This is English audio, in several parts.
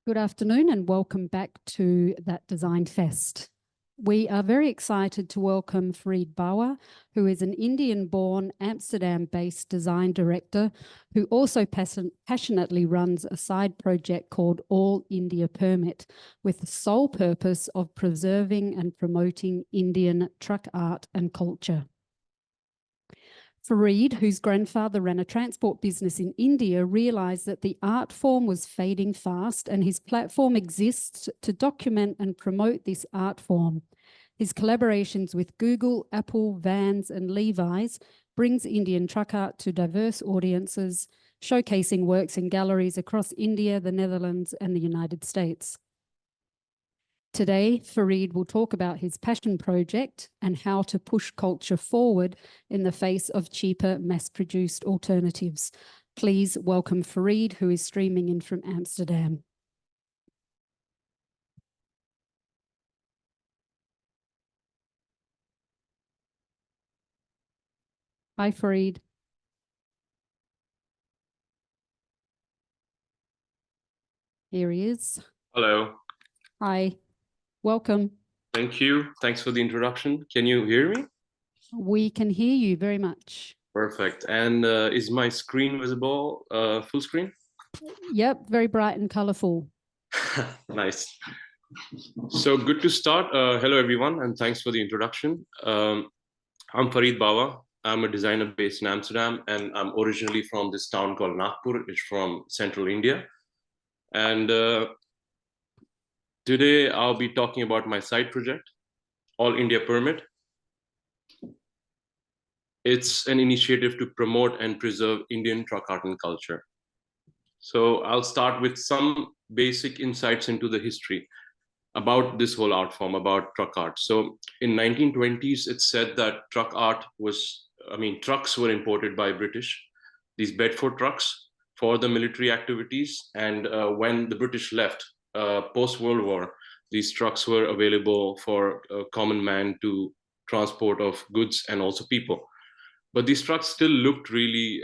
Good afternoon and welcome back to That Design Fest. We are very excited to welcome Farid Bawa, who is an Indian-born, Amsterdam-based design director who also passionately runs a side project called All India Permit, with the sole purpose of preserving and promoting Indian truck art and culture. Farid, whose grandfather ran a transport business in India, realised that the art form was fading fast, and his platform exists to document and promote this art form. His collaborations with Google, Apple, Vans and Levi's brings Indian truck art to diverse audiences, showcasing works in galleries across India, the Netherlands and the United States. Today, Farid will talk about his passion project and how to push culture forward in the face of cheaper, mass-produced alternatives. Please welcome Farid, who is streaming in from Amsterdam. Hi, Farid. Here he is. Hello. Hi. Welcome. Thank you. Thanks for the introduction. Can you hear me? We can hear you very much. Perfect. And is my screen visible, full screen? Yep, very bright and colorful. Nice. So good to start. Hello, everyone, and thanks for the introduction. I'm Farid Bawa. I'm a designer based in Amsterdam, and I'm originally from this town called Nagpur. It's from central India. And today I'll be talking about my side project, All India Permit. It's an initiative to promote and preserve Indian truck art and culture. So I'll start with some basic insights into the history about this whole art form, about truck art. So in 1920s, it's said that truck art was, trucks were imported by British, these Bedford trucks for the military activities. And when the British left post-World War, these trucks were available for a common man to transport of goods and also people. But these trucks still looked really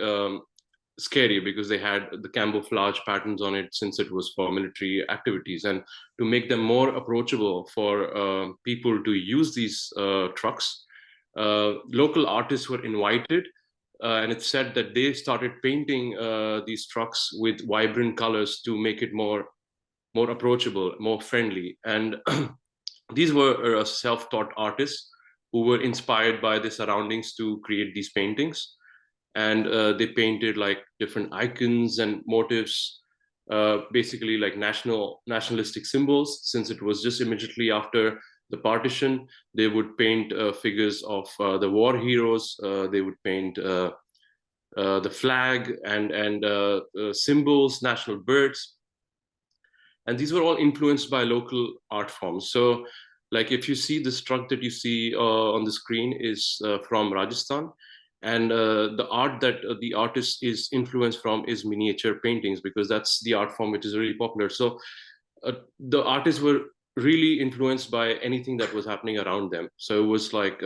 scary because they had the camouflage patterns on it, since it was for military activities. And to make them more approachable for people to use these trucks, local artists were invited, and it's said that they started painting these trucks with vibrant colors to make it more approachable, more friendly. And these were self-taught artists who were inspired by the surroundings to create these paintings. And they painted like different icons and motifs, basically like nationalistic symbols. Since it was just immediately after the partition, they would paint figures of the war heroes. They would paint the flag and symbols, national birds. And these were all influenced by local art forms. So like if you see this truck that you see on the screen is from Rajasthan. And the art that the artist is influenced from is miniature paintings, because that's the art form which is really popular. So the artists were really influenced by anything that was happening around them. So it was like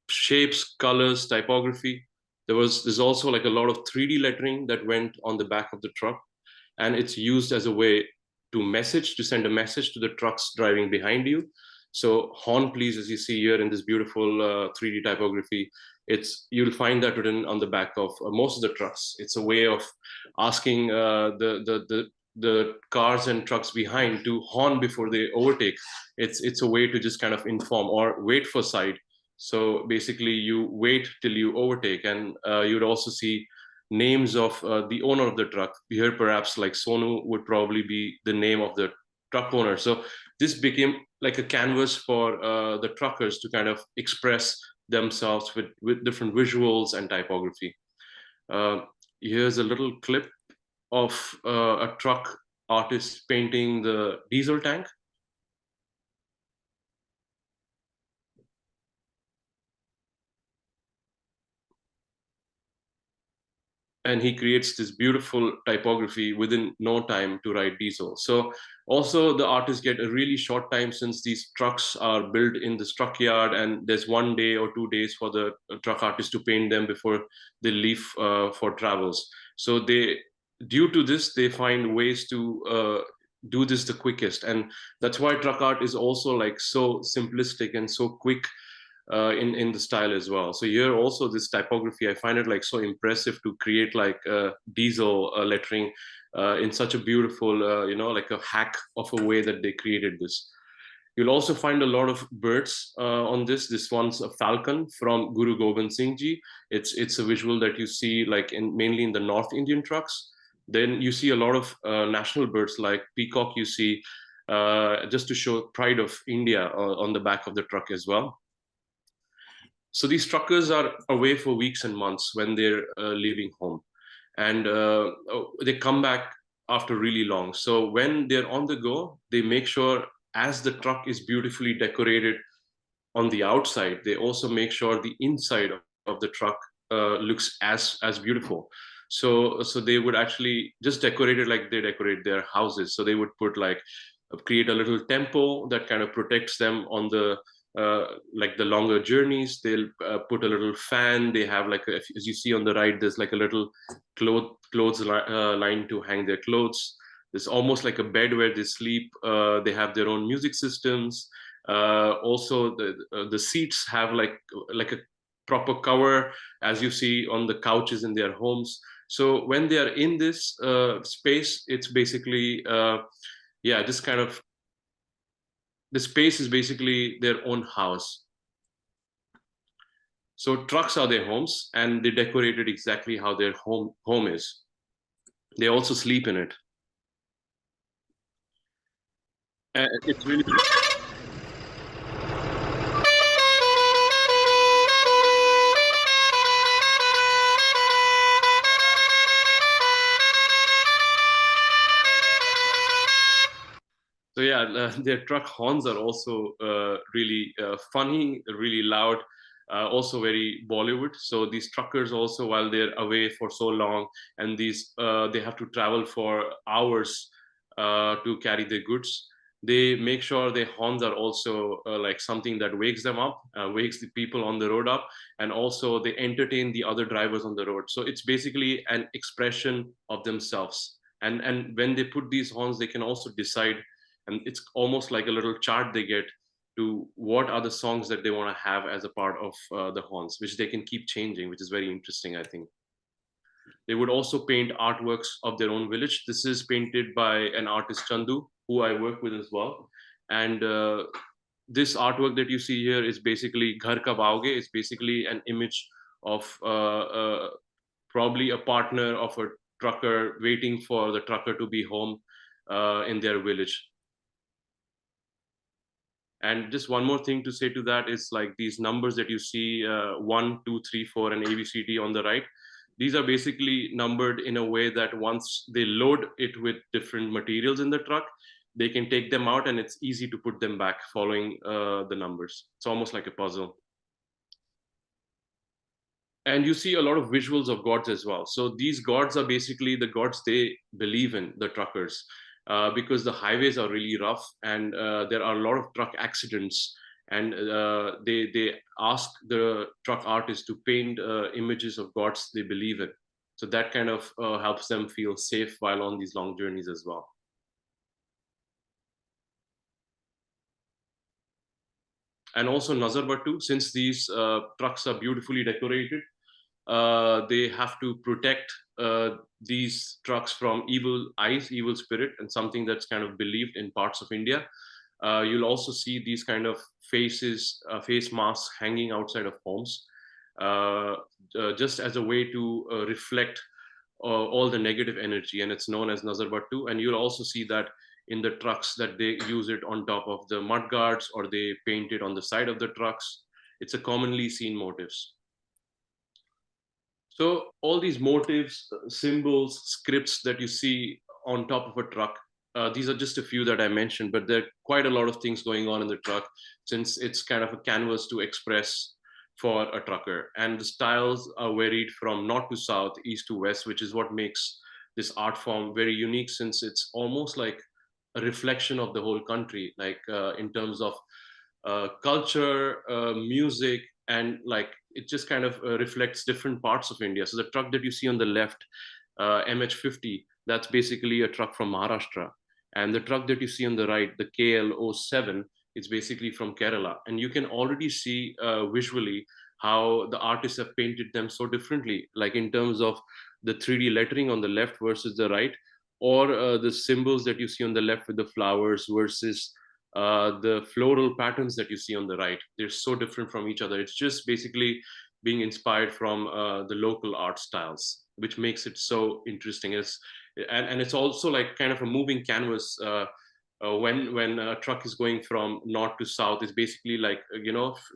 shapes, colors, typography. There's also like a lot of 3D lettering that went on the back of the truck. And it's used as a way to send a message to the trucks driving behind you. So horn please, as you see here in this beautiful 3D typography, you'll find that written on the back of most of the trucks. It's a way of asking the cars and trucks behind to horn before they overtake. It's a way to just kind of inform or wait for side. So basically you wait till you overtake. And you'd also see names of the owner of the truck. Here perhaps like Sonu would probably be the name of the truck owner. So this became like a canvas for the truckers to kind of express themselves with different visuals and typography. Here's a little clip of a truck artist painting the diesel tank. And he creates this beautiful typography within no time to write diesel. So also the artists get a really short time, since these trucks are built in the truck yard, and there's 1 day or 2 days for the truck artist to paint them before they leave for travels. So due to this, they find ways to do this the quickest. And that's why truck art is also like so simplistic and so quick in the style as well. So here also this typography, I find it like so impressive to create like diesel lettering in such a beautiful, like a hack of a way that they created this. You'll also find a lot of birds on this. This one's a falcon from Guru Gobind Singh Ji. It's a visual that you see like mainly in the North Indian trucks. Then you see a lot of national birds like peacock. You see just to show pride of India on the back of the truck as well. So these truckers are away for weeks and months when they're leaving home, and they come back after really long. So when they're on the go, they make sure as the truck is beautifully decorated on the outside, they also make sure the inside of the truck looks as beautiful. So they would actually just decorate it like they decorate their houses. So they would put like create a little temple that kind of protects them on the like the longer journeys. They'll put a little fan. They have like as you see on the right, there's like a little clothes line to hang their clothes. There's almost like a bed where they sleep. They have their own music systems. Also, the seats have like a proper cover, as you see on the couches in their homes. So when they are in this space, it's basically just kind of the space is basically their own house. So trucks are their homes, and they decorate it exactly how their home is. They also sleep in it. It's really. So yeah, their truck horns are also really funny, really loud, also very Bollywood. So these truckers also, while they're away for so long, and they have to travel for hours to carry their goods, they make sure their horns are also like something that wakes them up, wakes the people on the road up, and also they entertain the other drivers on the road. So it's basically an expression of themselves. And when they put these horns, they can also decide, and it's almost like a little chart they get to what are the songs that they want to have as a part of the horns, which they can keep changing, which is very interesting, I think. They would also paint artworks of their own village. This is painted by an artist, Chandu, who I work with as well. And this artwork that you see here is basically Ghar Kab Aoge. It's basically an image of probably a partner of a trucker waiting for the trucker to be home in their village. And just one more thing to say to that is like these numbers that you see 1, 2, 3, 4, and ABCD on the right. These are basically numbered in a way that once they load it with different materials in the truck, they can take them out and it's easy to put them back following the numbers. It's almost like a puzzle. And you see a lot of visuals of gods as well. So these gods are basically the gods they believe in, the truckers. Because the highways are really rough and there are a lot of truck accidents, and they ask the truck artists to paint images of gods they believe in. So that kind of helps them feel safe while on these long journeys as well. And also Nazar Batu, since these trucks are beautifully decorated, they have to protect these trucks from evil eyes, evil spirit, and something that's kind of believed in parts of India. You'll also see these kind of face masks hanging outside of homes, just as a way to reflect all the negative energy, and it's known as Nazar Batu. And you'll also see that in the trucks that they use it on top of the mud guards, or they paint it on the side of the trucks. It's a commonly seen motifs. So all these motifs, symbols, scripts that you see on top of a truck, these are just a few that I mentioned, but there are quite a lot of things going on in the truck, since it's kind of a canvas to express for a trucker. And the styles are varied from north to south, east to west, which is what makes this art form very unique, since it's almost like a reflection of the whole country, like in terms of culture, music, and like it just kind of reflects different parts of India. So the truck that you see on the left, MH50, that's basically a truck from Maharashtra. And the truck that you see on the right, the KL07, it's basically from Kerala. And you can already see visually how the artists have painted them so differently, like in terms of the 3D lettering on the left versus the right, or the symbols that you see on the left with the flowers versus the floral patterns that you see on the right. They're so different from each other. It's just basically being inspired from the local art styles, which makes it so interesting. And it's also like kind of a moving canvas. When a truck is going from north to south, it's basically like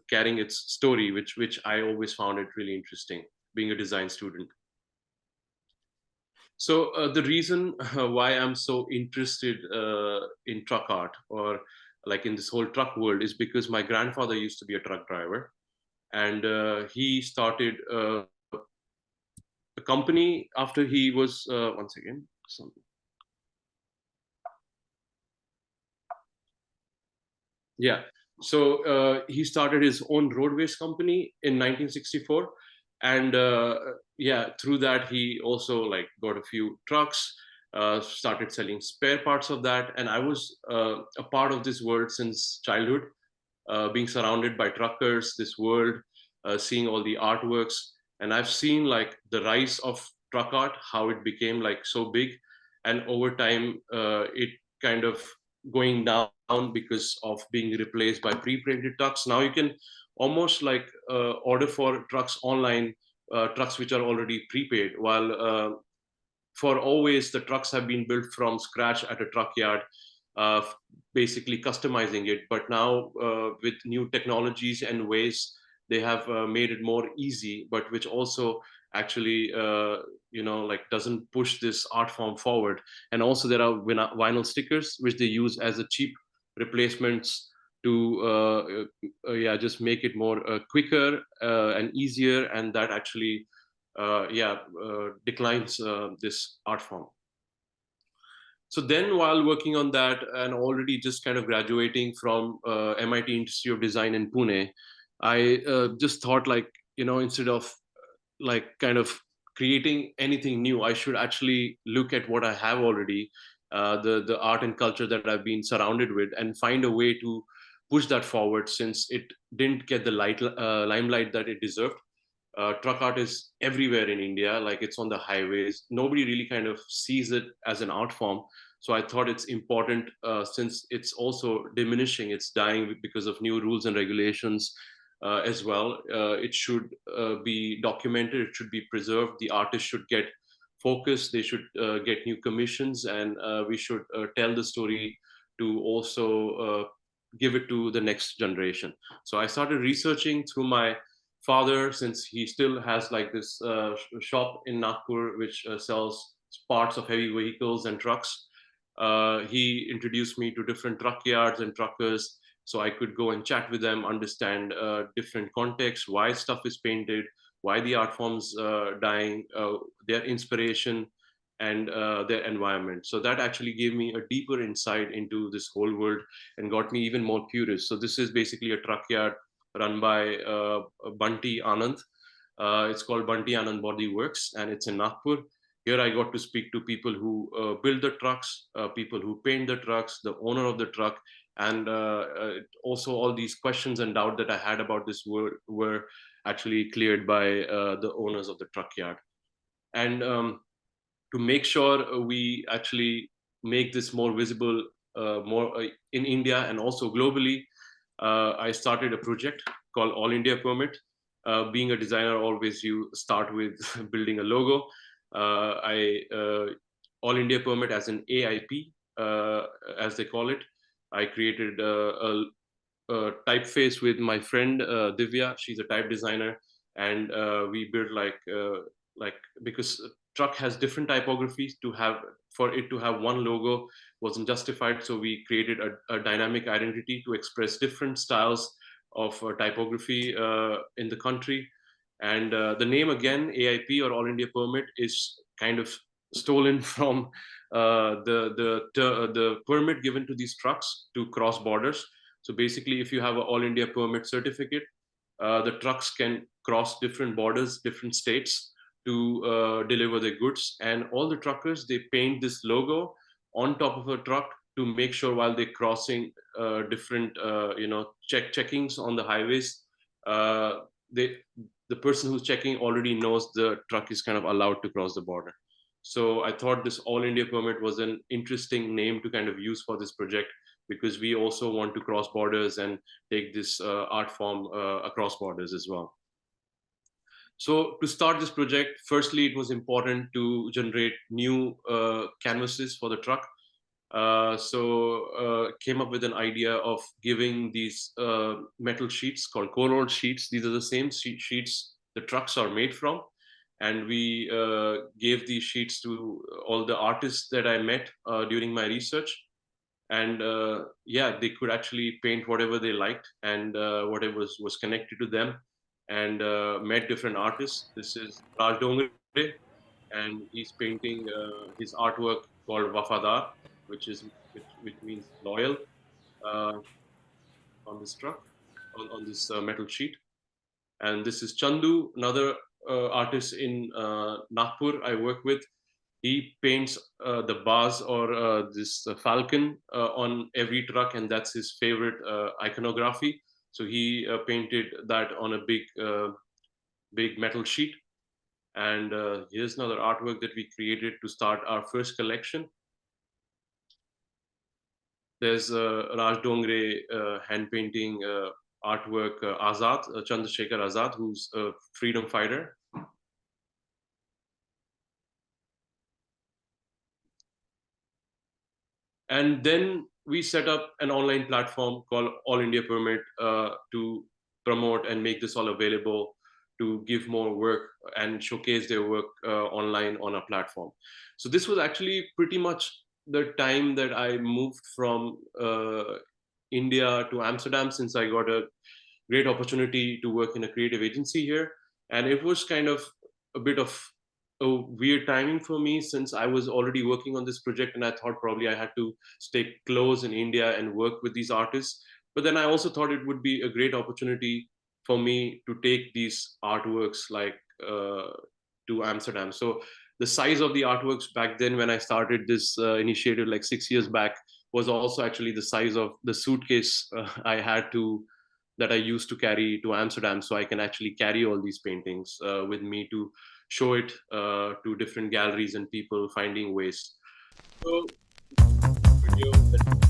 carrying its story, which I always found it really interesting, being a design student. So the reason why I'm so interested in truck art, or like in this whole truck world, is because my grandfather used to be a truck driver, and he started a company after he was once again. Yeah. So he started his own roadways company in 1964, and yeah, through that he also like got a few trucks, started selling spare parts of that, and I was a part of this world since childhood, being surrounded by truckers, this world, seeing all the artworks, and I've seen like the rise of truck art, how it became like so big, and over time it kind of going down because of being replaced by pre-printed trucks. Now you can almost like order for trucks online, trucks which are already prepaid, while for always the trucks have been built from scratch at a truck yard, uh, basically customizing it. But now with new technologies and ways, they have made it more easy, but which also actually like doesn't push this art form forward. And also there are vinyl stickers which they use as a cheap replacements to yeah, just make it more quicker and easier, and that actually yeah, declines this art form. So then while working on that and already just kind of graduating from MIT Institute of Design in Pune, I just thought like, instead of like kind of creating anything new, I should actually look at what I have already, the art and culture that I've been surrounded with, and find a way to push that forward, since it didn't get the limelight that it deserved. Truck art is everywhere in India, like it's on the highways. Nobody really kind of sees it as an art form. So I thought it's important, since it's also diminishing, it's dying because of new rules and regulations as well. It should be documented, it should be preserved. The artists should get focus, they should get new commissions, and we should tell the story to also give it to the next generation. So I started researching through my father, since he still has like this shop in Nagpur which sells parts of heavy vehicles and trucks. He introduced me to different truck yards and truckers, so I could go and chat with them, understand different contexts, why stuff is painted, why the art forms dying, their inspiration, and their environment. So that actually gave me a deeper insight into this whole world and got me even more curious. So this is basically a truck yard run by Bunty Anand. It's called Bunty Anand Body Works, and it's in Nagpur. Here I got to speak to people who build the trucks, people who paint the trucks, the owner of the truck, and also all these questions and doubt that I had about this were actually cleared by the owners of the truck yard. And to make sure we actually make this more visible, more in India and also globally, I started a project called All India Permit. Being a designer, always you start with building a logo. All India Permit as an AIP, as they call it. I created a typeface with my friend Divya. She's a type designer, and we built like because truck has different typographies, to have for it to have one logo wasn't justified, so we created a dynamic identity to express different styles of typography in the country. And the name again, AIP or All India Permit, is kind of stolen from the permit given to these trucks to cross borders. So basically, if you have an All India Permit certificate, the trucks can cross different borders, different states, to deliver their goods. And all the truckers, they paint this logo on top of a truck to make sure while they're crossing different checkings on the highways, the person who's checking already knows the truck is kind of allowed to cross the border. So I thought this All India permit was an interesting name to kind of use for this project, because we also want to cross borders and take this art form across borders as well. So to start this project, firstly, it was important to generate new canvases for the truck. Came up with an idea of giving these metal sheets called cold sheets. These are the same sheets the trucks are made from. And we gave these sheets to all the artists that I met during my research. And yeah, they could actually paint whatever they liked and whatever was connected to them, and met different artists. This is Raj Dongre, and he's painting his artwork called Wafadar, which means loyal, uh, on this truck, on this metal sheet. And this is Chandu, another artist in Nagpur I work with. He paints the bars or this falcon on every truck, and that's his favorite iconography. So he painted that on a big metal sheet. And here's another artwork that we created to start our first collection. There's Raj Dongre hand painting artwork, Azad, Chandrasekhar Azad, who's a freedom fighter. And then we set up an online platform called All India Permit to promote and make this all available, to give more work and showcase their work online on a platform. So this was actually pretty much the time that I moved from India to Amsterdam, since I got a great opportunity to work in a creative agency here. And it was kind of a bit of a weird timing for me, since I was already working on this project and I thought probably I had to stay close in India and work with these artists. But then I also thought it would be a great opportunity for me to take these artworks to Amsterdam. So the size of the artworks back then when I started this initiative like 6 years back was also actually the size of the suitcase I had to that I used to carry to Amsterdam, so I can actually carry all these paintings with me to show it to different galleries and people finding ways. So, video that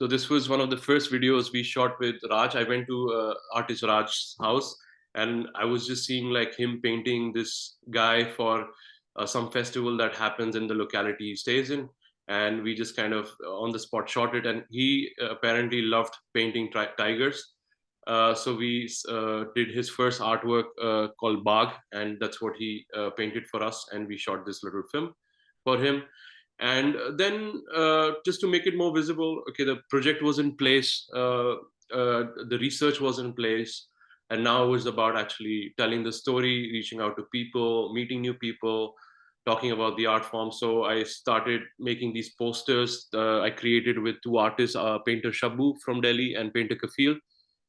So this was one of the first videos we shot with Raj. I went to artist Raj's house, and I was just seeing like him painting this guy for some festival that happens in the locality he stays in. And we just kind of on the spot shot it. And he apparently loved painting tigers. So we did his first artwork called Bag, and that's what he painted for us. And we shot this little film for him. And then just to make it more visible, okay, the project was in place, the research was in place, and now it was about actually telling the story, reaching out to people, meeting new people, talking about the art form. So I started making these posters I created with two artists, painter Shabu from Delhi and painter Kafil,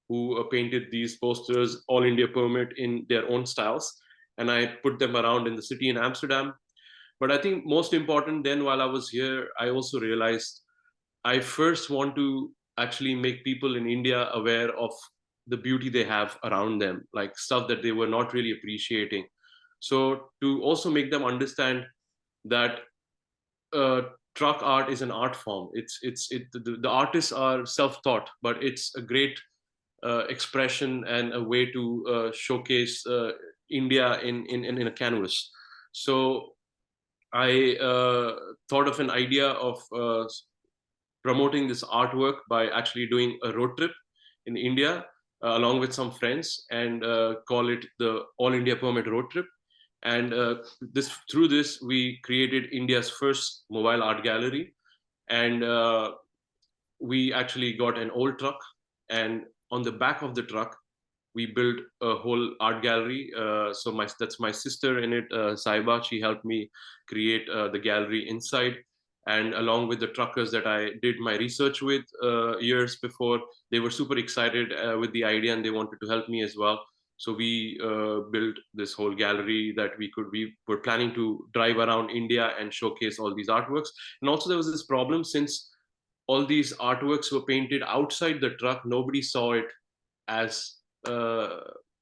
who painted these posters, All India Permit, in their own styles. And I put them around in the city in Amsterdam. But I think most important then, while I was here, I also realized I first want to actually make people in India aware of the beauty they have around them, like stuff that they were not really appreciating. So to also make them understand that truck art is an art form. The artists are self-taught, but it's a great expression and a way to showcase India in a canvas. So I thought of an idea of promoting this artwork by actually doing a road trip in India along with some friends, and call it the All India Permit Road Trip. And through this, we created India's first mobile art gallery. And we actually got an old truck, and on the back of the truck, we built a whole art gallery. So that's my sister in it, Saiba. She helped me create the gallery inside. And along with the truckers that I did my research with years before, they were super excited with the idea, and they wanted to help me as well. So we built this whole gallery that we were planning to drive around India and showcase all these artworks. And also there was this problem, since all these artworks were painted outside the truck, nobody saw it as uh,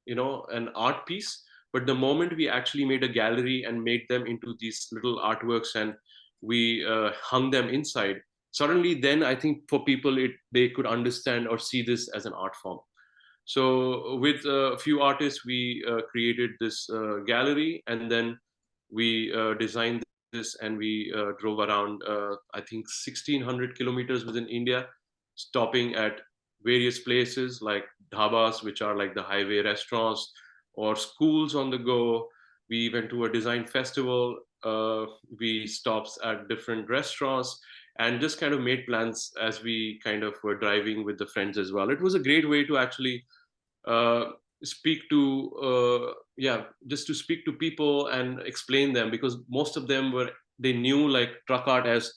an art piece. But the moment we actually made a gallery and made them into these little artworks, and we hung them inside, suddenly then I think for people they could understand or see this as an art form. So with a few artists, we created this gallery, and then we designed this, and we drove around, I think, 1,600 kilometers within India, stopping at various places like dhabas, which are like the highway restaurants, or schools on the go. We went to a design festival. We stopped at different restaurants, and just kind of made plans as we kind of were driving with the friends as well. It was a great way to actually uh, speak to just to speak to people and explain them, because most of them they knew like truck art as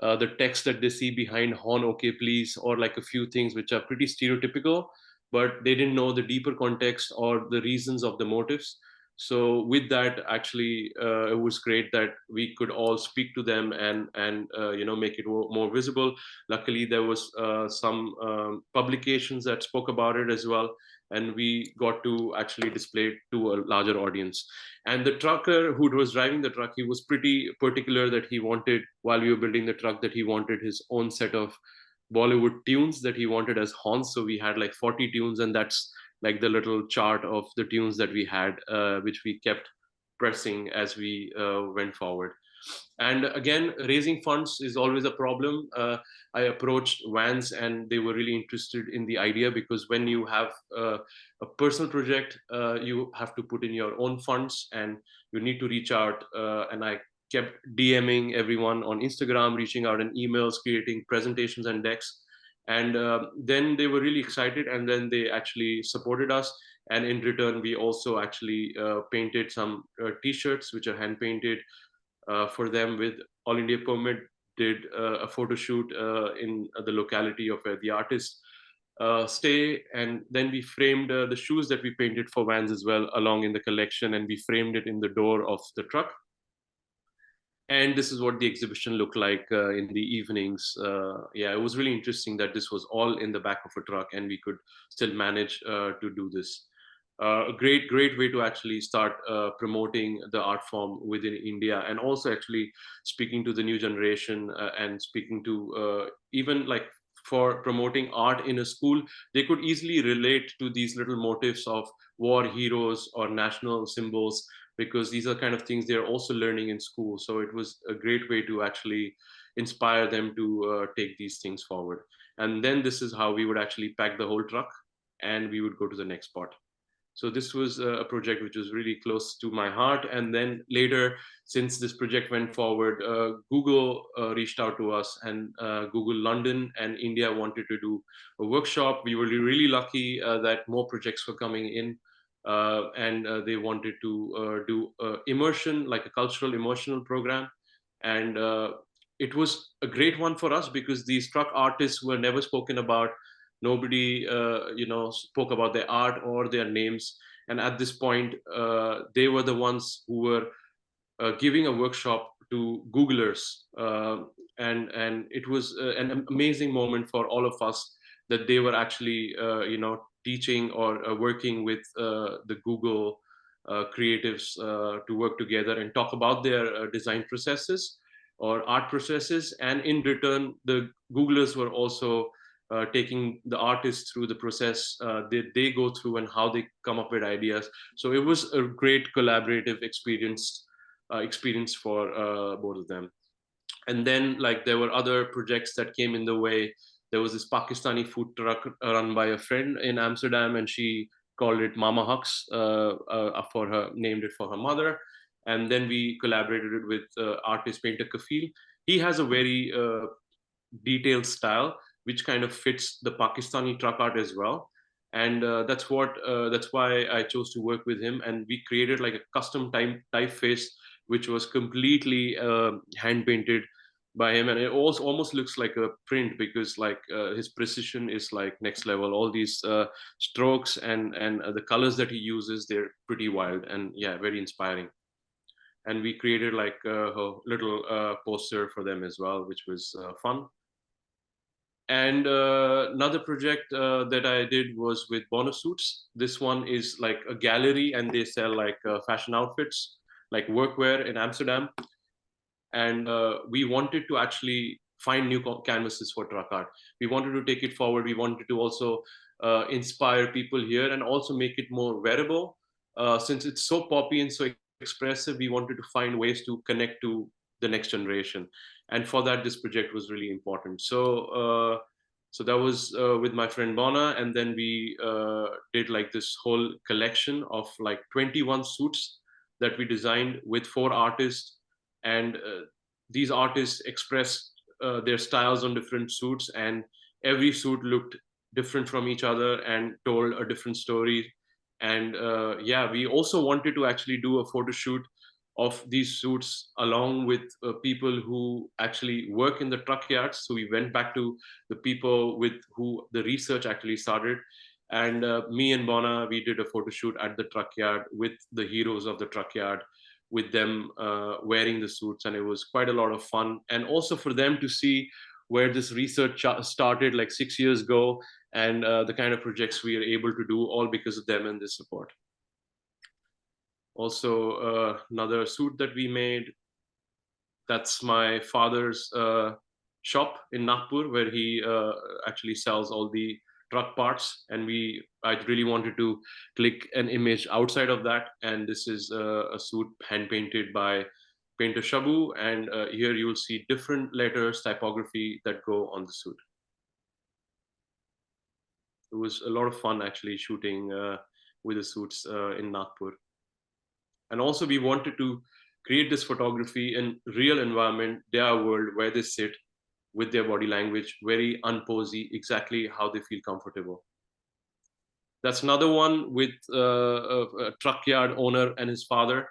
the text that they see behind horn, okay please, or like a few things which are pretty stereotypical, but they didn't know the deeper context or the reasons of the motives. So with that, actually, it was great that we could all speak to them and make it more visible. Luckily, there was some publications that spoke about it as well, and we got to actually display it to a larger audience. And the trucker who was driving the truck, he was pretty particular that he wanted, while we were building the truck, that he wanted his own set of Bollywood tunes that he wanted as horns. So we had like 40 tunes, and that's like the little chart of the tunes that we had, which we kept pressing as we went forward. And again, raising funds is always a problem. I approached Vans, and they were really interested in the idea, because when you have a personal project, you have to put in your own funds, and you need to reach out. And I kept DMing everyone on Instagram, reaching out in emails, creating presentations and decks. And then they were really excited, and then they actually supported us. And in return, we also actually painted some t-shirts, which are hand painted for them with All India permit, did a photo shoot in the locality of where the artist stay. And then we framed the shoes that we painted for Vans as well along in the collection, and we framed it in the door of the truck. And this is what the exhibition looked like in the evenings. Yeah, it was really interesting that this was all in the back of a truck, and we could still manage to do this. A great way to actually start promoting the art form within India, and also actually speaking to the new generation, and speaking to even like for promoting art in a school, they could easily relate to these little motifs of war heroes or national symbols, because these are kind of things they're also learning in school. So it was a great way to actually inspire them to take these things forward. And then this is how we would actually pack the whole truck, and we would go to the next spot. So this was a project which was really close to my heart. And then later, since this project went forward, Google reached out to us, and Google London and India wanted to do a workshop. We were really lucky that more projects were coming in, and they wanted to do immersion, like a cultural emotional program. And it was a great one for us, because these truck artists were never spoken about. Nobody spoke about their art or their names. And at this point, they were the ones who were giving a workshop to Googlers. And it was an amazing moment for all of us, that they were actually teaching or working with the Google creatives to work together and talk about their design processes or art processes. And in return, the Googlers were also taking the artists through the process they go through, and how they come up with ideas. So it was a great collaborative experience for both of them. And then, like, there were other projects that came in the way. There was this Pakistani food truck run by a friend in Amsterdam, and she called it Mama Hucks, named it for her mother. And then we collaborated with artist painter Kafil. He has a very detailed style, which kind of fits the Pakistani truck art as well. And that's why I chose to work with him. And we created like a custom typeface, which was completely hand painted by him, and it also almost looks like a print because like his precision is like next level. All these strokes and the colors that he uses, they're pretty wild and yeah, very inspiring. And we created like a little poster for them as well, which was fun. And another project that I did was with Bonne Suits. This one is like a gallery, and they sell like fashion outfits, like workwear in Amsterdam. And we wanted to actually find new canvases for truck art. We wanted to take it forward. We wanted to also inspire people here and also make it more wearable. Since it's so poppy and so expressive, we wanted to find ways to connect to the next generation. And for that, this project was really important. So that was with my friend Bona, and then we did like this whole collection of like 21 suits that we designed with 4 artists. And these artists expressed their styles on different suits, and every suit looked different from each other and told a different story. And yeah, we also wanted to actually do a photo shoot of these suits along with people who actually work in the truck yards. So we went back to the people with who the research actually started. And me and Bona, we did a photo shoot at the truck yard with the heroes of the truck yard, with them wearing the suits. And it was quite a lot of fun. And also for them to see where this research started like 6 years ago, and the kind of projects we are able to do, all because of them and this support. Also, another suit that we made, that's my father's shop in Nagpur, where he actually sells all the truck parts. And I really wanted to click an image outside of that. And this is a suit hand painted by painter Shabu. And here you will see different letters, typography that go on the suit. It was a lot of fun actually shooting with the suits in Nagpur. And also we wanted to create this photography in real environment, their world, where they sit with their body language, very unposy, exactly how they feel comfortable. That's another one with a truck yard owner and his father.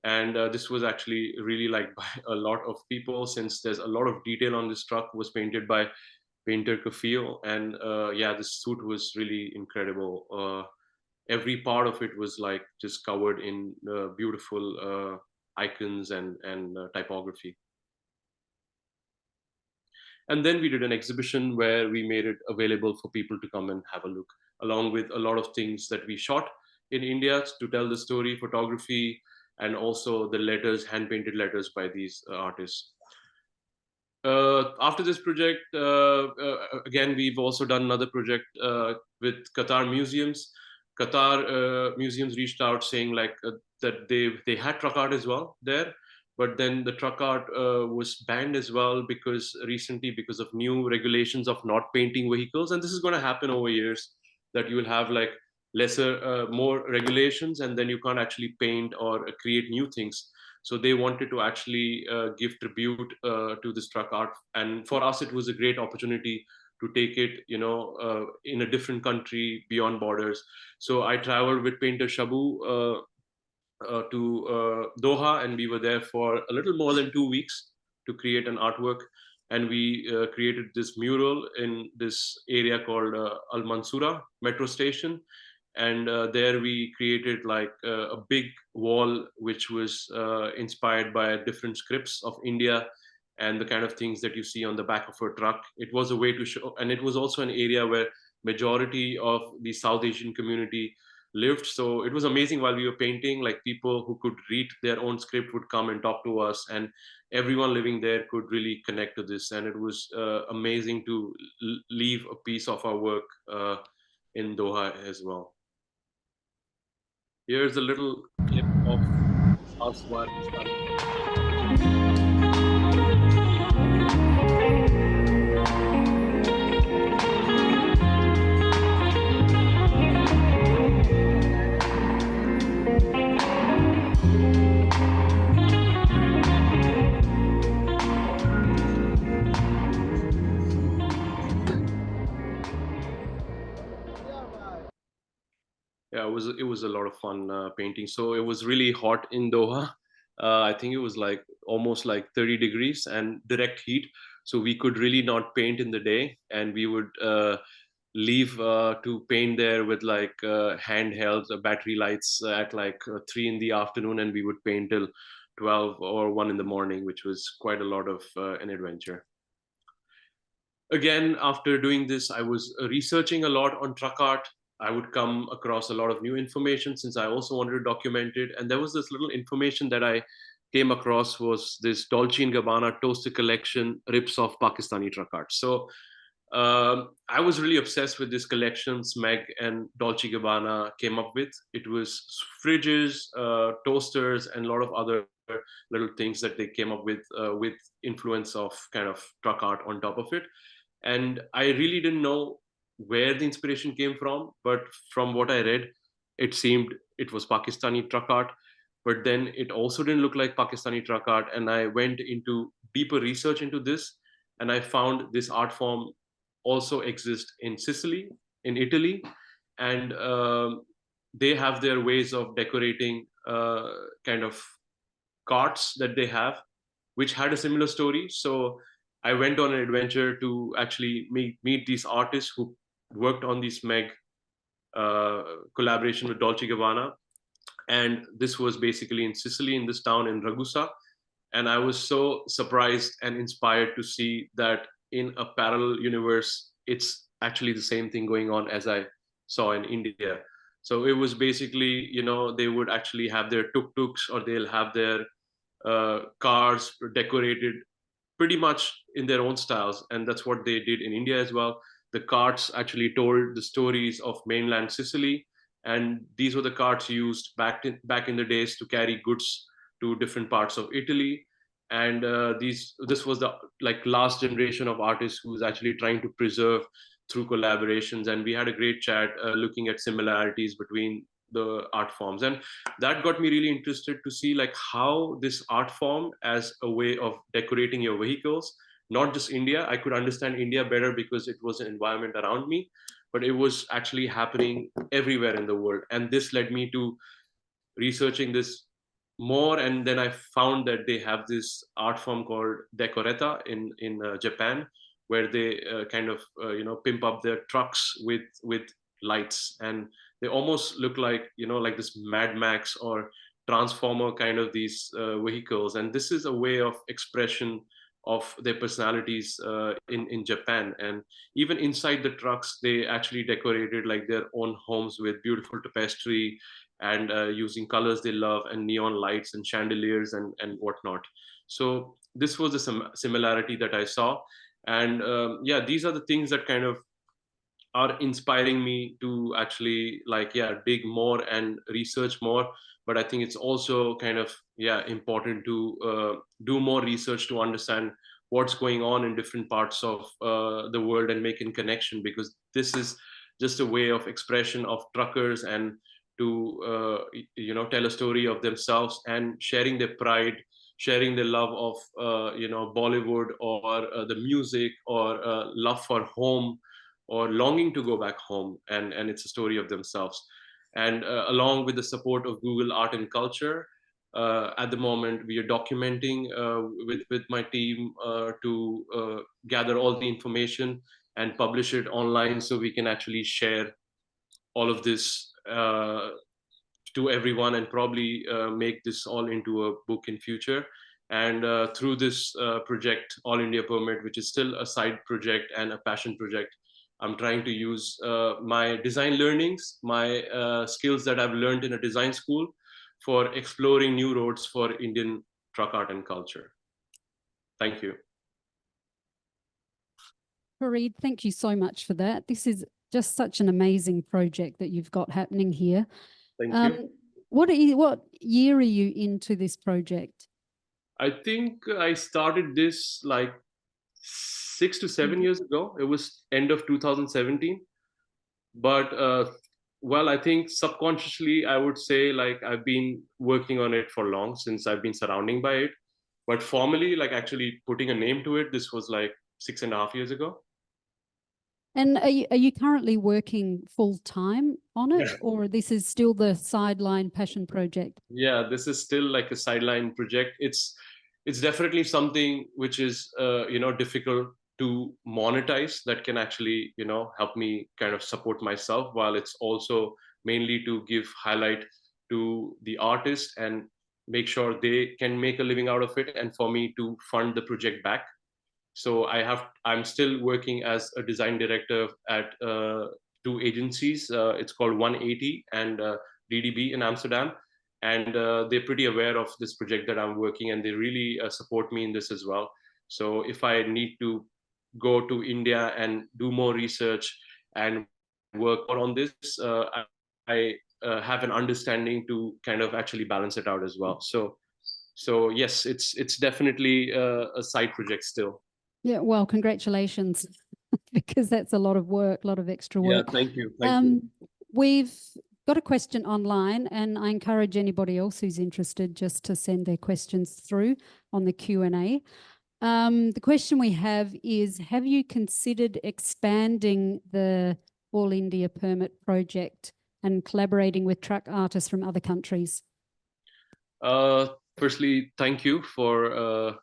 And this was actually really liked by a lot of people, since there's a lot of detail on this truck. Was painted by painter Kafil. And yeah, this suit was really incredible. Every part of it was like just covered in beautiful icons and typography. And then we did an exhibition where we made it available for people to come and have a look, along with a lot of things that we shot in India to tell the story, photography, and also the letters, hand-painted letters by these artists. After this project, again, we've also done another project with Qatar Museums. Qatar Museums reached out saying like that they had truck art as well there, but then the truck art was banned as well because of new regulations of not painting vehicles. And this is going to happen over years, that you will have like more regulations, and then you can't actually paint or create new things. So they wanted to actually give tribute to this truck art. And for us, it was a great opportunity to take it, in a different country beyond borders. So I traveled with painter Shabu to Doha, and we were there for a little more than 2 weeks to create an artwork. And we created this mural in this area called Al Mansoura metro station. And there we created like a big wall, which was inspired by different scripts of India and the kind of things that you see on the back of a truck. It was a way to show, and it was also an area where majority of the South Asian community lived. So it was amazing. While we were painting, like people who could read their own script would come and talk to us, and everyone living there could really connect to this. And it was amazing to leave a piece of our work in Doha as well. Here's a little clip of us while we started. Yeah, it was a lot of fun painting. So it was really hot in Doha. I think it was like almost like 30 degrees and direct heat. So we could really not paint in the day, and we would leave to paint there with like handheld battery lights at like 3 in the afternoon, and we would paint till 12 or 1 in the morning, which was quite a lot of an adventure. Again, after doing this, I was researching a lot on truck art. I would come across a lot of new information since I also wanted to document it. And there was this little information that I came across was this Dolce & Gabbana toaster collection rips off Pakistani truck art. So I was really obsessed with this collection Smeg and Dolce & Gabbana came up with. It was fridges, toasters, and a lot of other little things that they came up with influence of kind of truck art on top of it. And I really didn't know where the inspiration came from, but from what I read, it seemed it was Pakistani truck art. But then it also didn't look like Pakistani truck art, and I went into deeper research into this, and I found this art form also exists in Sicily, in Italy, and they have their ways of decorating kind of carts that they have, which had a similar story. So I went on an adventure to actually meet these artists who worked on this Meg collaboration with Dolce Gabbana. And this was basically in Sicily, in this town in Ragusa. And I was so surprised and inspired to see that in a parallel universe, it's actually the same thing going on as I saw in India. So it was basically, they would actually have their tuk-tuks, or they'll have their cars decorated pretty much in their own styles, and that's what they did in India as well. The carts actually told the stories of mainland Sicily, and these were the carts used back in the days to carry goods to different parts of Italy. And this was the like last generation of artists who was actually trying to preserve through collaborations, and we had a great chat looking at similarities between the art forms. And that got me really interested to see like how this art form as a way of decorating your vehicles, not just India. I could understand India better because it was an environment around me, but it was actually happening everywhere in the world. And this led me to researching this more, and then I found that they have this art form called decoreta in Japan, where they kind of pimp up their trucks with lights, and they almost look like like this Mad Max or Transformer kind of these vehicles. And this is a way of expression of their personalities in Japan. And even inside the trucks, they actually decorated like their own homes with beautiful tapestry, and using colors they love, and neon lights and chandeliers and whatnot. So this was the similarity that I saw. And yeah, these are the things that kind of are inspiring me to actually like dig more and research more. But I think it's also kind of important to do more research to understand what's going on in different parts of the world and making connection, because this is just a way of expression of truckers, and to tell a story of themselves and sharing their pride, sharing their love of Bollywood, or the music, or love for home, or longing to go back home. And it's a story of themselves. And along with the support of Google Art and Culture, at the moment we are documenting with my team to gather all the information and publish it online, so we can actually share all of this to everyone, and probably make this all into a book in future. And through this project, All India Permit, which is still a side project and a passion project, I'm trying to use my design learnings, my skills that I've learned in a design school, for exploring new roads for Indian truck art and culture. Thank you. Farid, thank you so much for that. This is just such an amazing project that you've got happening here. Thank you. What year are you into this project? I think I started this like 6 to 7 years ago. It was end of 2017. But well, I think subconsciously I would say like I've been working on it for long, since I've been surrounding by it. But formally, like actually putting a name to it, this was like 6.5 years ago. And are you currently working full time on it, Yeah. or this is still the sideline passion project? Yeah, this is still like a sideline project. It's definitely something which is difficult to monetize, that can actually help me kind of support myself, while it's also mainly to give highlight to the artist and make sure they can make a living out of it, and for me to fund the project back. So I'm still working as a design director at two agencies. It's called 180 and DDB in Amsterdam, and they're pretty aware of this project that I'm working, and they really support me in this as well. So if I need to go to India and do more research and work more on this, I have an understanding to kind of actually balance it out as well. So yes, it's definitely a side project still. Yeah, well, congratulations, because that's a lot of work, a lot of extra Yeah, work. thank you. Thank you. We've got a question online, and I encourage anybody else who's interested just to send their questions through on the Q&A. The question we have is, have you considered expanding the All India Permit project and collaborating with truck artists from other countries? Firstly, thank you for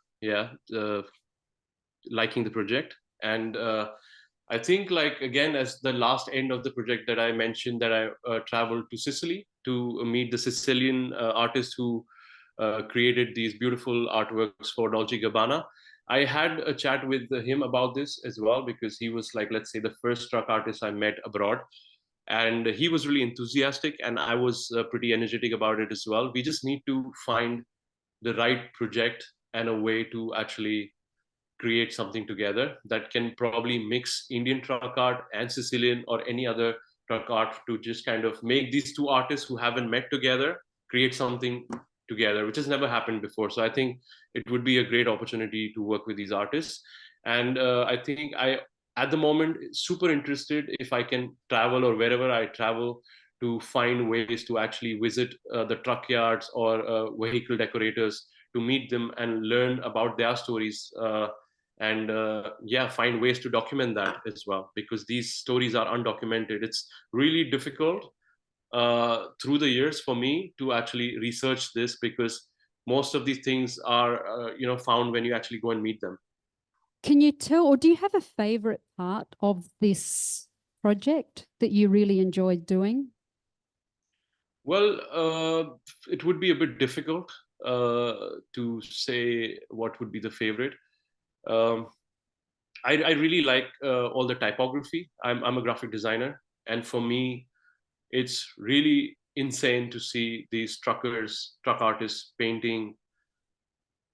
liking the project. And I think, like, again, as the last end of the project that I mentioned, that I traveled to Sicily to meet the Sicilian artist who created these beautiful artworks for Dolce Gabbana. I had a chat with him about this as well, because he was, like, let's say, the first truck artist I met abroad. And he was really enthusiastic, and I was pretty energetic about it as well. We just need to find the right project and a way to actually create something together that can probably mix Indian truck art and Sicilian or any other truck art, to just kind of make these two artists who haven't met together create something together, which has never happened before. So I think it would be a great opportunity to work with these artists. And I think at the moment, super interested if I can travel, or wherever I travel, to find ways to actually visit the truck yards or vehicle decorators, to meet them and learn about their stories, and find ways to document that as well, because these stories are undocumented. It's really difficult through the years for me to actually research this, because most of these things are found when you actually go and meet them. Can you tell, or do you have a favorite part of this project that you really enjoyed doing? Well, it would be a bit difficult to say what would be the favorite. um, I really like all the typography. I'm a graphic designer, and for me, it's really insane to see these truck artists painting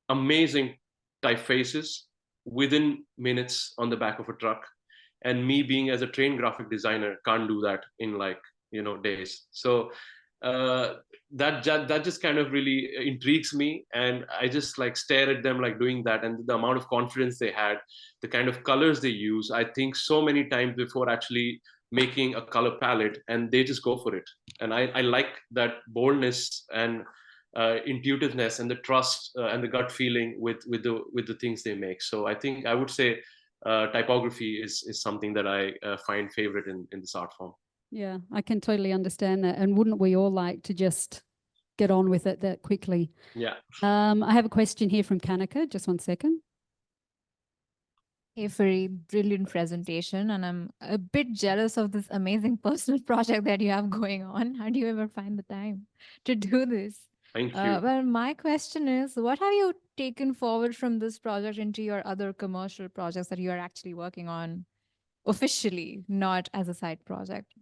amazing typefaces within minutes on the back of a truck. And me, being as a trained graphic designer, can't do that in, like, days. So uh, that just kind of really intrigues me, and I just, like, stare at them, like, doing that, and the amount of confidence they had, the kind of colors they use. I think so many times before actually making a color palette, and they just go for it. And I like that boldness and intuitiveness and the trust and the gut feeling with the things they make. So I think I would say typography is something that I find favorite in this art form. Yeah, I can totally understand that. And wouldn't we all like to just get on with it that quickly? Yeah. I have a question here from Kanika. Just one second. Hey, Farid, brilliant presentation. And I'm a bit jealous of this amazing personal project that you have going on. How do you ever find the time to do this? Thank you. Well, my question is, what have you taken forward from this project into your other commercial projects that you are actually working on officially, not as a side project?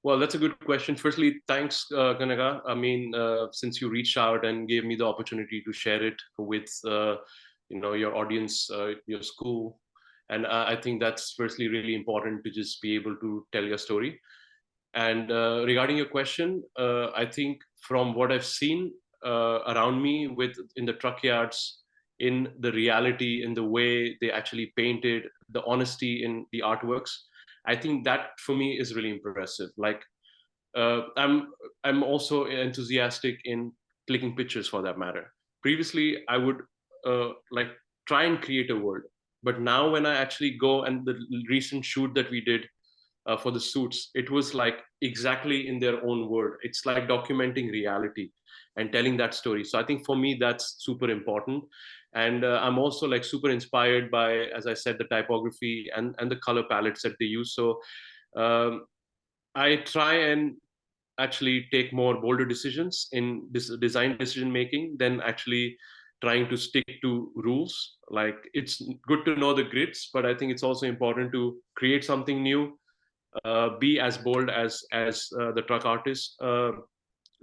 Well, that's a good question. Firstly, thanks, Kanaga. I mean, since you reached out and gave me the opportunity to share it with, your audience, your school, and I think that's firstly really important, to just be able to tell your story. And regarding your question, I think from what I've seen around me, in the truck yards, in the reality, in the way they actually painted, the honesty in the artworks, I think that for me is really impressive. Like, I'm also enthusiastic in clicking pictures, for that matter. Previously, I would like try and create a world, But now when I actually go, and the recent shoot that we did for the suits, it was like exactly in their own word. It's like documenting reality and telling that story. So I think for me, that's super important. And I'm also like super inspired by, as I said, the typography and the color palettes that they use. So um, I try and actually take more bolder decisions in this design decision making than actually trying to stick to rules. Like, it's good to know the grids, but I think it's also important to create something new, be as bold as the truck artist,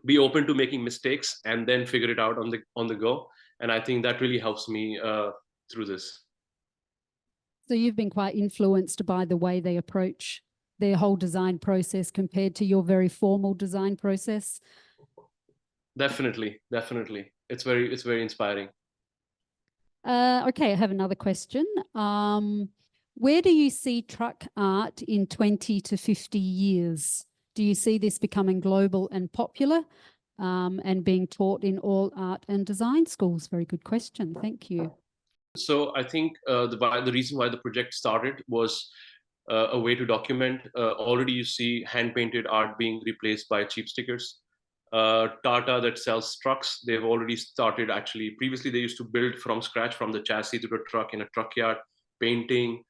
be open to making mistakes, and then figure it out on the go. And I think that really helps me through this. So you've been quite influenced by the way they approach their whole design process compared to your very formal design process? Definitely. It's very inspiring. Okay, I have another question. Where do you see truck art in 20 to 50 years? Do you see this becoming global and popular, and being taught in all art and design schools? Very good question. Thank you. So I think the reason why the project started was a way to document. Already you see hand-painted art being replaced by cheap stickers. Tata, that sells trucks, they've already started actually. Previously, they used to build from scratch, from the chassis to the truck in a truck yard, painting,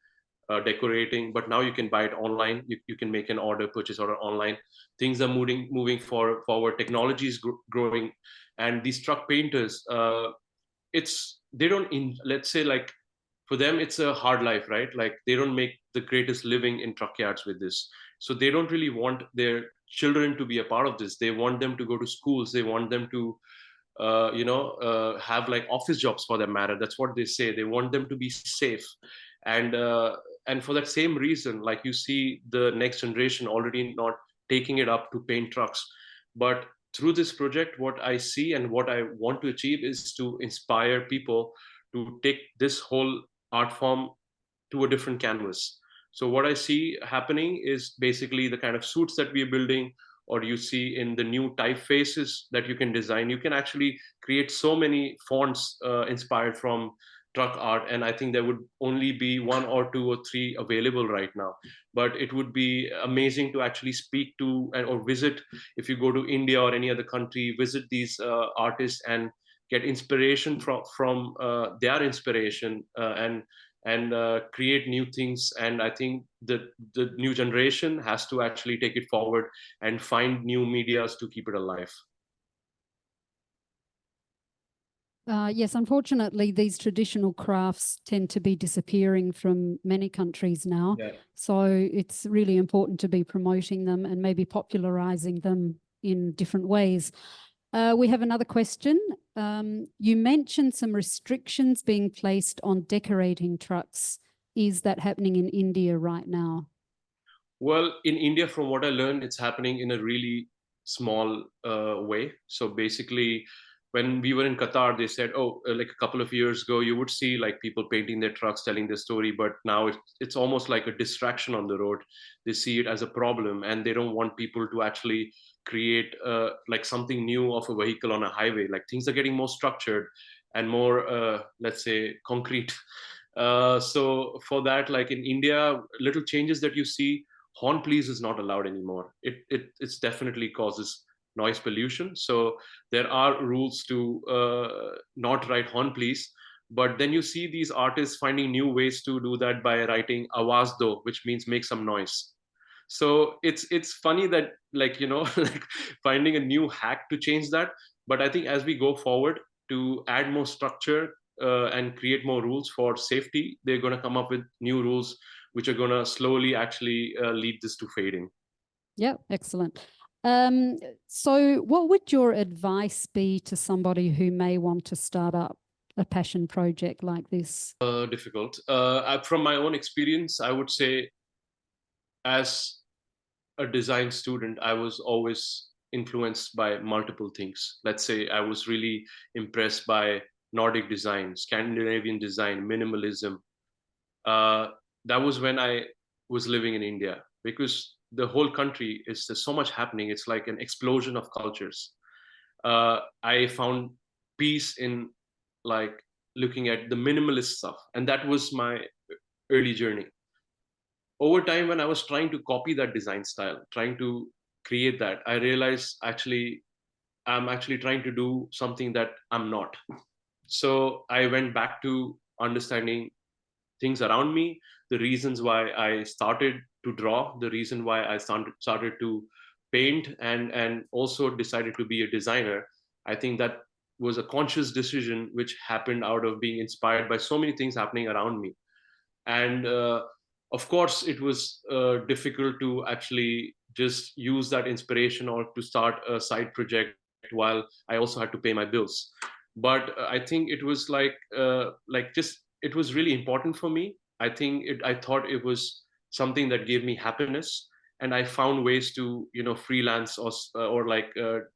decorating. But now you can buy it online. You can make an purchase order online. Things are moving forward. Technology is growing, and these truck painters, they don't, let's say, like, for them it's a hard life, right? Like, they don't make the greatest living in truck yards with this. So they don't really want their children to be a part of this. They want them to go to schools. They want them to have like office jobs, for that matter. That's what they say. They want them to be safe. And for that same reason, like, you see the next generation already not taking it up to paint trucks. But through this project, what I see and what I want to achieve is to inspire people to take this whole art form to a different canvas. So what I see happening is basically the kind of suits that we're building, or you see in the new typefaces that you can design. You can actually create so many fonts inspired from truck art, and I think there would only be 1 or 2 or 3 available right now. But it would be amazing to actually speak to or visit, if you go to India or any other country, visit these artists and get inspiration from their inspiration, and create new things. And I think that the new generation has to actually take it forward and find new medias to keep it alive. Yes, unfortunately, these traditional crafts tend to be disappearing from many countries now. Yeah. So it's really important to be promoting them and maybe popularizing them in different ways. We have another question. You mentioned some restrictions being placed on decorating trucks. Is that happening in India right now? Well, in India, from what I learned, it's happening in a really small way. So basically, when we were in Qatar, they said, oh, like a couple of years ago, you would see like people painting their trucks, telling their story. But now it's almost like a distraction on the road. They see it as a problem, and they don't want people to actually create like something new of a vehicle on a highway. Like, things are getting more structured and more, let's say, concrete. So for that, like in India, little changes that you see. Horn please is not allowed anymore. It's definitely causes noise pollution. So there are rules to not write horn please. But then you see these artists finding new ways to do that by writing awaz do, which means make some noise. So it's funny that, like, like finding a new hack to change that. But I think as we go forward to add more structure and create more rules for safety, they're going to come up with new rules which are going to slowly actually lead this to fading. Yeah, excellent. So what would your advice be to somebody who may want to start up a passion project like this? Difficult. From my own experience, I would say, as a design student, I was always influenced by multiple things. Let's say I was really impressed by Nordic design, Scandinavian design, minimalism. That was when I was living in India, because the whole country is, there's so much happening. It's like an explosion of cultures. I found peace in like looking at the minimalist stuff, and that was my early journey. Over time, when I was trying to copy that design style, trying to create that, I realized actually I'm actually trying to do something that I'm not. So I went back to understanding things around me, the reasons why I started to draw, the reason why I started to paint, and also decided to be a designer. I think that was a conscious decision which happened out of being inspired by so many things happening around me. And of course, it was difficult to actually just use that inspiration or to start a side project while I also had to pay my bills. But I think it was like just it was really important for me. I thought it was something that gave me happiness, and I found ways to freelance or like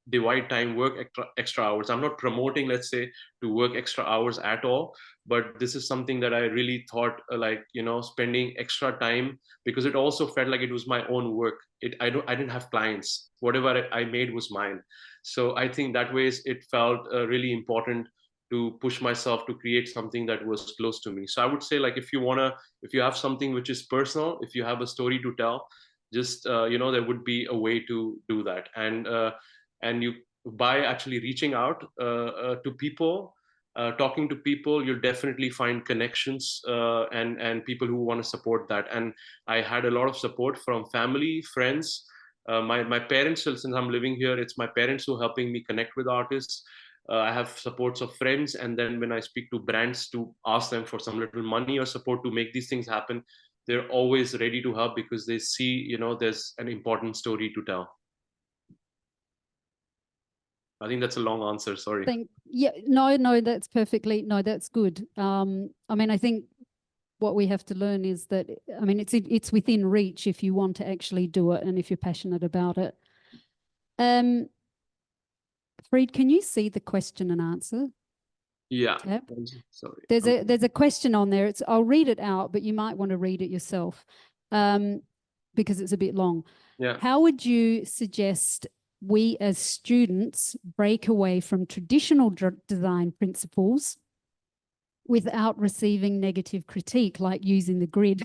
divide time, work extra hours. I'm not promoting, let's say, to work extra hours at all, but this is something that I really thought like spending extra time, because it also felt like it was my own work. I didn't have clients. Whatever I made was mine. So I think that ways it felt really important to push myself to create something that was close to me. So I would say, like, if you have something which is personal, if you have a story to tell, just there would be a way to do that. And you, by actually reaching out to people, talking to people, you'll definitely find connections, and people who want to support that. And I had a lot of support from family, friends. My parents, since I'm living here, it's my parents who are helping me connect with artists. I have supports of friends, and then when I speak to brands to ask them for some little money or support to make these things happen, they're always ready to help because they see, there's an important story to tell. I think that's a long answer. Sorry. No, that's perfectly, no, that's good. I mean, I think what we have to learn is that, I mean, it's within reach if you want to actually do it and if you're passionate about it. Farid, can you see the question and answer? Yeah. Tab? Sorry. There's a question on there. I'll read it out, but you might want to read it yourself because it's a bit long. Yeah. How would you suggest we as students break away from traditional design principles without receiving negative critique, like using the grid?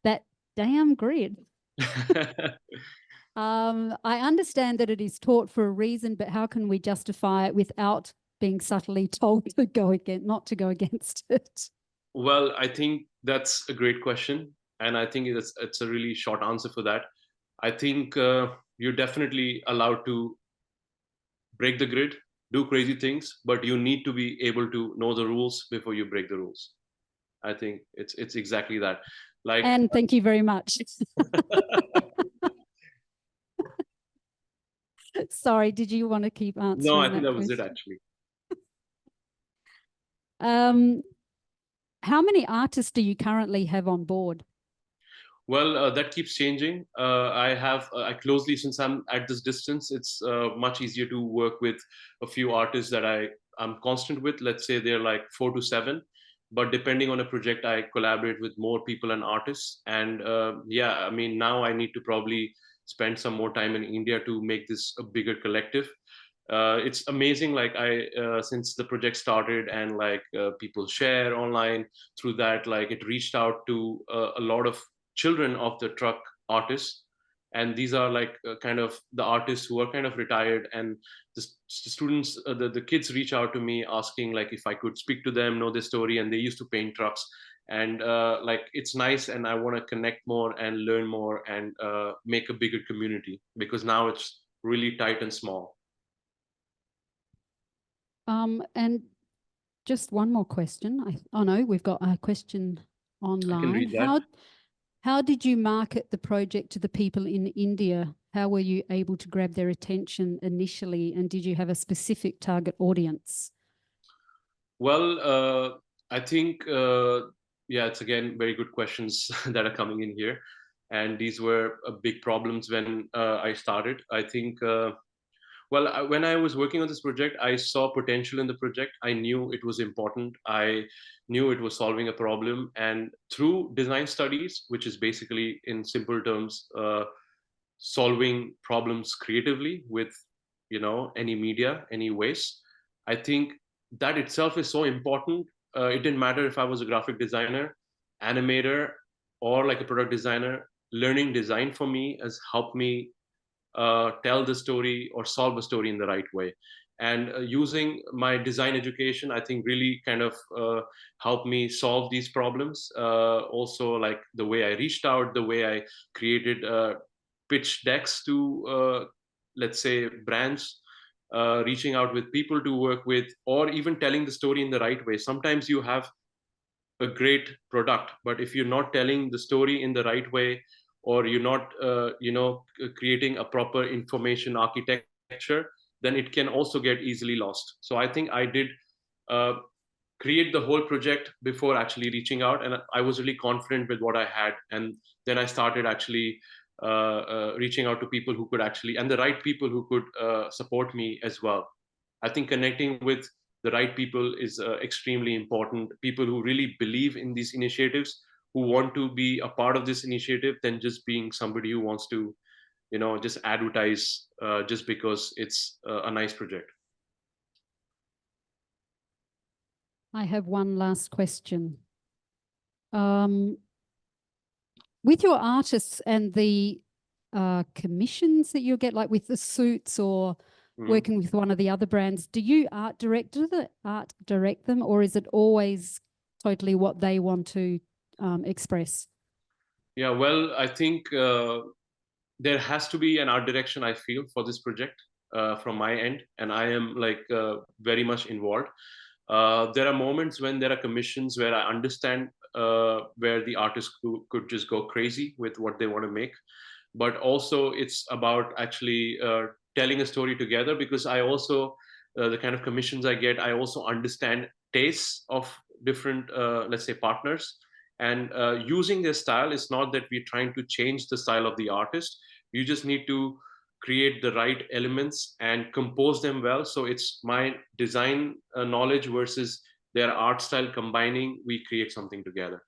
That damn grid. I understand that it is taught for a reason, but how can we justify it without being subtly told to go against, not to go against it? Well, I think that's a great question, and I think it's a really short answer for that. I think you're definitely allowed to break the grid, do crazy things, but you need to be able to know the rules before you break the rules. I think it's exactly that. Like, and thank you very much. Sorry, did you want to keep answering? No, I think that was it actually. How many artists do you currently have on board? Well, that keeps changing. I closely, since I'm at this distance, it's much easier to work with a few artists that I'm constant with. Let's say they're like 4 to 7, but depending on a project, I collaborate with more people and artists. And yeah, I mean, now I need to probably spend some more time in India to make this a bigger collective. It's amazing, like since the project started, and like people share online through that, like it reached out to a lot of children of the truck artists, and these are like kind of the artists who are kind of retired, and the students, the kids reach out to me asking like if I could speak to them, know their story, and they used to paint trucks. And like it's nice, and I want to connect more and learn more and make a bigger community, because now it's really tight and small. And just one more question. Oh no, we've got a question online. I can read that. How did you market the project to the people in India? How were you able to grab their attention initially? And did you have a specific target audience? Well, I think, yeah, it's again very good questions that are coming in here. And these were big problems when I started. I think, when I was working on this project, I saw potential in the project. I knew it was important. I knew it was solving a problem. And through design studies, which is basically in simple terms, solving problems creatively with, any media, any ways, I think that itself is so important it didn't matter if I was a graphic designer, animator, or like a product designer. Learning design for me has helped me tell the story or solve a story in the right way. And using my design education, I think really kind of helped me solve these problems. Also, like the way I reached out, the way I created pitch decks to, let's say, brands, reaching out with people to work with, or even telling the story in the right way. Sometimes you have a great product, but if you're not telling the story in the right way, or you're not creating a proper information architecture, then it can also get easily lost. So I think I did uh, create the whole project before actually reaching out, and I was really confident with what I had. And then I started actually reaching out to people who could actually, and the right people who could support me as well. I think connecting with the right people is extremely important. People who really believe in these initiatives, who want to be a part of this initiative, than just being somebody who wants to, just advertise just because it's a nice project. I have one last question. With your artists and the commissions that you get, like with the suits or working with one of the other brands, do you art direct them, or is it always totally what they want to express? Yeah, well, I think there has to be an art direction, I feel, for this project from my end, and I am like very much involved. There are moments when there are commissions where I understand where the artist could just go crazy with what they want to make, but also it's about actually telling a story together, because I also the kind of commissions I get, I also understand tastes of different let's say partners, and using their style. It's not that we're trying to change the style of the artist. You just need to create the right elements and compose them well. So it's my design knowledge versus their art style combining, we create something together.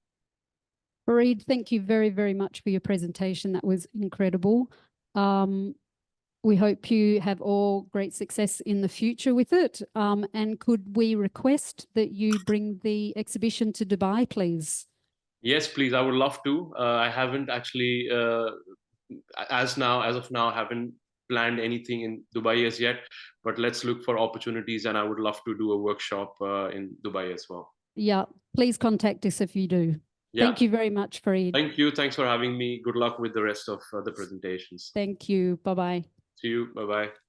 Farid, thank you very, very much for your presentation. That was incredible. We hope you have all great success in the future with it. And could we request that you bring the exhibition to Dubai, please? Yes, please. I would love to. I haven't actually, as of now, haven't planned anything in Dubai as yet. But let's look for opportunities, and I would love to do a workshop in Dubai as well. Yeah, please contact us if you do. Yeah. Thank you very much, Farid. Thank you. Thanks for having me. Good luck with the rest of the presentations. Thank you. Bye-bye. See you. Bye-bye.